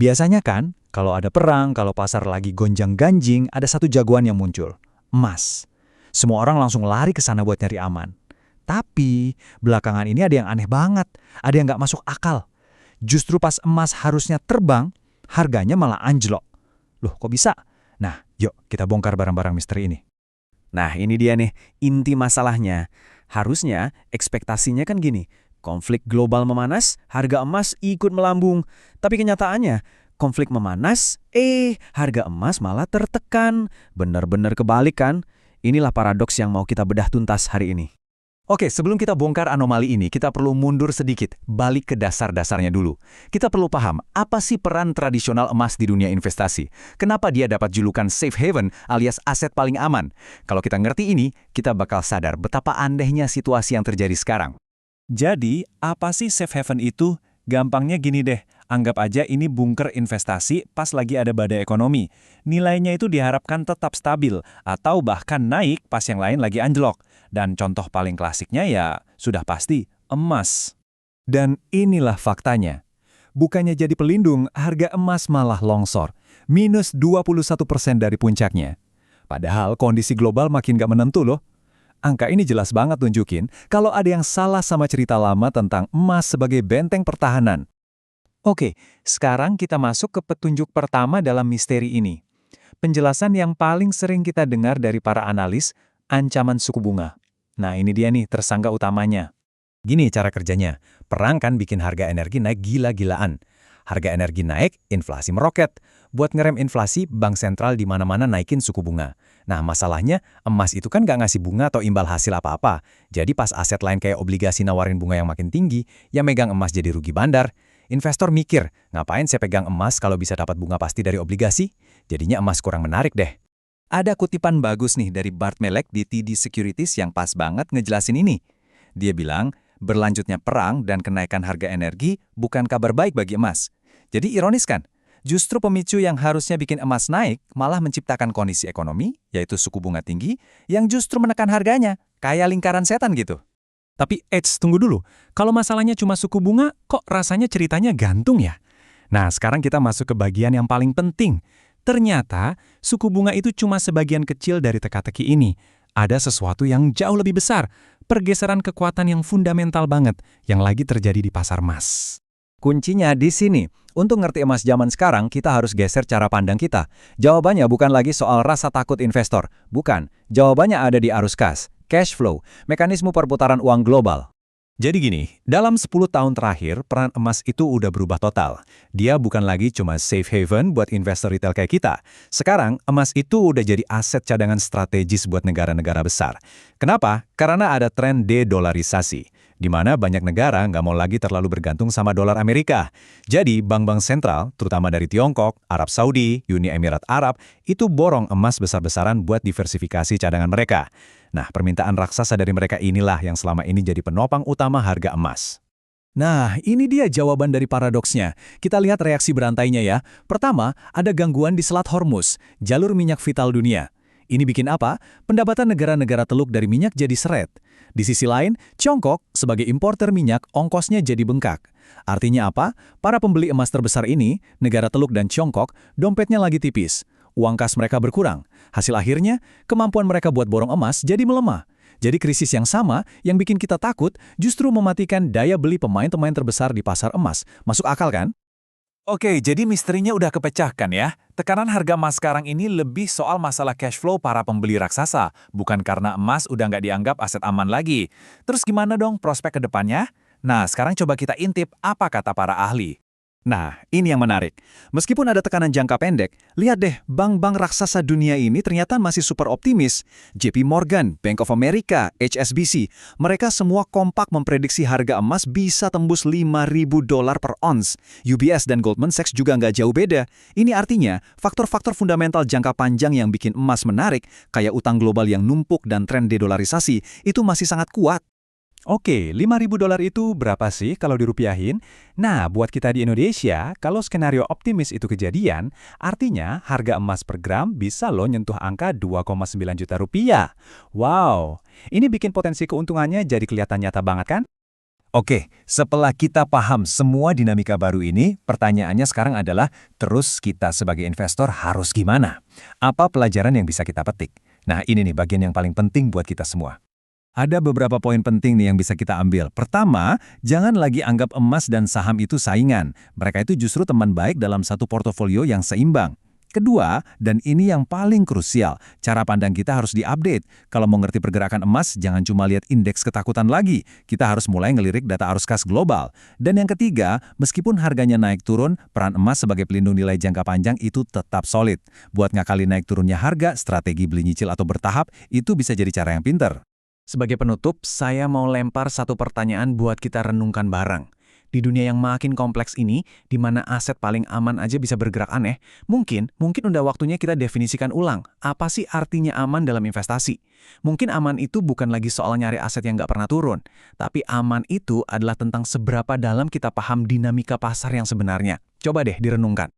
Biasanya kan, kalau ada perang, kalau pasar lagi gonjang-ganjing, ada satu jagoan yang muncul. Emas. Semua orang langsung lari ke sana buat nyari aman. Tapi, belakangan ini ada yang aneh banget. Ada yang nggak masuk akal. Justru pas emas harusnya terbang, harganya malah anjlok. Loh, kok bisa? Nah, yuk kita bongkar barang-barang misteri ini. Nah, ini dia nih, inti masalahnya. Harusnya ekspektasinya kan gini, konflik global memanas, harga emas ikut melambung. Tapi kenyataannya, konflik memanas, harga emas malah tertekan. Benar-benar kebalik kan? Inilah paradoks yang mau kita bedah tuntas hari ini. Oke, sebelum kita bongkar anomali ini, kita perlu mundur sedikit, balik ke dasar-dasarnya dulu. Kita perlu paham, apa sih peran tradisional emas di dunia investasi? Kenapa dia dapat julukan safe haven alias aset paling aman? Kalau kita ngerti ini, kita bakal sadar betapa anehnya situasi yang terjadi sekarang. Jadi, apa sih safe haven itu? Gampangnya gini deh, anggap aja ini bunker investasi pas lagi ada badai ekonomi. Nilainya itu diharapkan tetap stabil, atau bahkan naik pas yang lain lagi anjlok. Dan contoh paling klasiknya ya sudah pasti emas. Dan inilah faktanya. Bukannya jadi pelindung, harga emas malah longsor. Minus 21% dari puncaknya. Padahal kondisi global makin gak menentu loh. Angka ini jelas banget tunjukin kalau ada yang salah sama cerita lama tentang emas sebagai benteng pertahanan. Oke, sekarang kita masuk ke petunjuk pertama dalam misteri ini. Penjelasan yang paling sering kita dengar dari para analis, ancaman suku bunga. Nah, ini dia nih tersangka utamanya. Gini cara kerjanya, perang kan bikin harga energi naik gila-gilaan. Harga energi naik, inflasi meroket. Buat ngerem inflasi, bank sentral di mana-mana naikin suku bunga. Nah, masalahnya, emas itu kan nggak ngasih bunga atau imbal hasil apa-apa. Jadi pas aset lain kayak obligasi nawarin bunga yang makin tinggi, ya megang emas jadi rugi bandar. Investor mikir, ngapain saya pegang emas kalau bisa dapat bunga pasti dari obligasi? Jadinya emas kurang menarik deh. Ada kutipan bagus nih dari Bart Melek di TD Securities yang pas banget ngejelasin ini. Dia bilang, berlanjutnya perang dan kenaikan harga energi bukan kabar baik bagi emas. Jadi ironis kan? Justru pemicu yang harusnya bikin emas naik malah menciptakan kondisi ekonomi, yaitu suku bunga tinggi, yang justru menekan harganya, kayak lingkaran setan gitu. Tapi tunggu dulu. Kalau masalahnya cuma suku bunga, kok rasanya ceritanya gantung ya? Nah, sekarang kita masuk ke bagian yang paling penting. Ternyata, suku bunga itu cuma sebagian kecil dari teka-teki ini. Ada sesuatu yang jauh lebih besar, pergeseran kekuatan yang fundamental banget, yang lagi terjadi di pasar emas. Kuncinya di sini. Untuk ngerti emas zaman sekarang, kita harus geser cara pandang kita. Jawabannya bukan lagi soal rasa takut investor. Bukan. Jawabannya ada di arus kas, cash flow, mekanisme perputaran uang global. Jadi gini, dalam 10 tahun terakhir, peran emas itu udah berubah total. Dia bukan lagi cuma safe haven buat investor retail kayak kita. Sekarang, emas itu udah jadi aset cadangan strategis buat negara-negara besar. Kenapa? Karena ada tren de-dolarisasi, di mana banyak negara nggak mau lagi terlalu bergantung sama dolar Amerika. Jadi, bank-bank sentral, terutama dari Tiongkok, Arab Saudi, Uni Emirat Arab, itu borong emas besar-besaran buat diversifikasi cadangan mereka. Nah, permintaan raksasa dari mereka inilah yang selama ini jadi penopang utama harga emas. Nah, ini dia jawaban dari paradoksnya. Kita lihat reaksi berantainya ya. Pertama, ada gangguan di Selat Hormuz, jalur minyak vital dunia. Ini bikin apa? Pendapatan negara-negara Teluk dari minyak jadi seret. Di sisi lain, Tiongkok sebagai importer minyak, ongkosnya jadi bengkak. Artinya apa? Para pembeli emas terbesar ini, negara Teluk dan Tiongkok, dompetnya lagi tipis. Uang kas mereka berkurang. Hasil akhirnya, kemampuan mereka buat borong emas jadi melemah. Jadi krisis yang sama, yang bikin kita takut, justru mematikan daya beli pemain-pemain terbesar di pasar emas. Masuk akal kan? Oke, jadi misterinya udah kepecahkan ya. Tekanan harga emas sekarang ini lebih soal masalah cash flow para pembeli raksasa, bukan karena emas udah nggak dianggap aset aman lagi. Terus gimana dong prospek ke depannya? Nah, sekarang coba kita intip apa kata para ahli. Nah, ini yang menarik. Meskipun ada tekanan jangka pendek, lihat deh, bank-bank raksasa dunia ini ternyata masih super optimis. JP Morgan, Bank of America, HSBC, mereka semua kompak memprediksi harga emas bisa tembus $5.000 per ons. UBS dan Goldman Sachs juga nggak jauh beda. Ini artinya, faktor-faktor fundamental jangka panjang yang bikin emas menarik, kayak utang global yang numpuk dan tren dedolarisasi, itu masih sangat kuat. Oke, $5.000 itu berapa sih kalau dirupiahin? Nah, buat kita di Indonesia, kalau skenario optimis itu kejadian, artinya harga emas per gram bisa loh nyentuh angka 2,9 juta rupiah. Wow, ini bikin potensi keuntungannya jadi kelihatan nyata banget kan? Oke, setelah kita paham semua dinamika baru ini, pertanyaannya sekarang adalah, terus kita sebagai investor harus gimana? Apa pelajaran yang bisa kita petik? Nah, ini nih bagian yang paling penting buat kita semua. Ada beberapa poin penting nih yang bisa kita ambil. Pertama, jangan lagi anggap emas dan saham itu saingan. Mereka itu justru teman baik dalam satu portofolio yang seimbang. Kedua, dan ini yang paling krusial, cara pandang kita harus diupdate. Kalau mau ngerti pergerakan emas, jangan cuma lihat indeks ketakutan lagi. Kita harus mulai ngelirik data arus kas global. Dan yang ketiga, meskipun harganya naik turun, peran emas sebagai pelindung nilai jangka panjang itu tetap solid. Buat ngakali naik turunnya harga, strategi beli nyicil atau bertahap, itu bisa jadi cara yang pinter. Sebagai penutup, saya mau lempar satu pertanyaan buat kita renungkan bareng. Di dunia yang makin kompleks ini, di mana aset paling aman aja bisa bergerak aneh, mungkin udah waktunya kita definisikan ulang, apa sih artinya aman dalam investasi? Mungkin aman itu bukan lagi soal nyari aset yang nggak pernah turun, tapi aman itu adalah tentang seberapa dalam kita paham dinamika pasar yang sebenarnya. Coba deh direnungkan.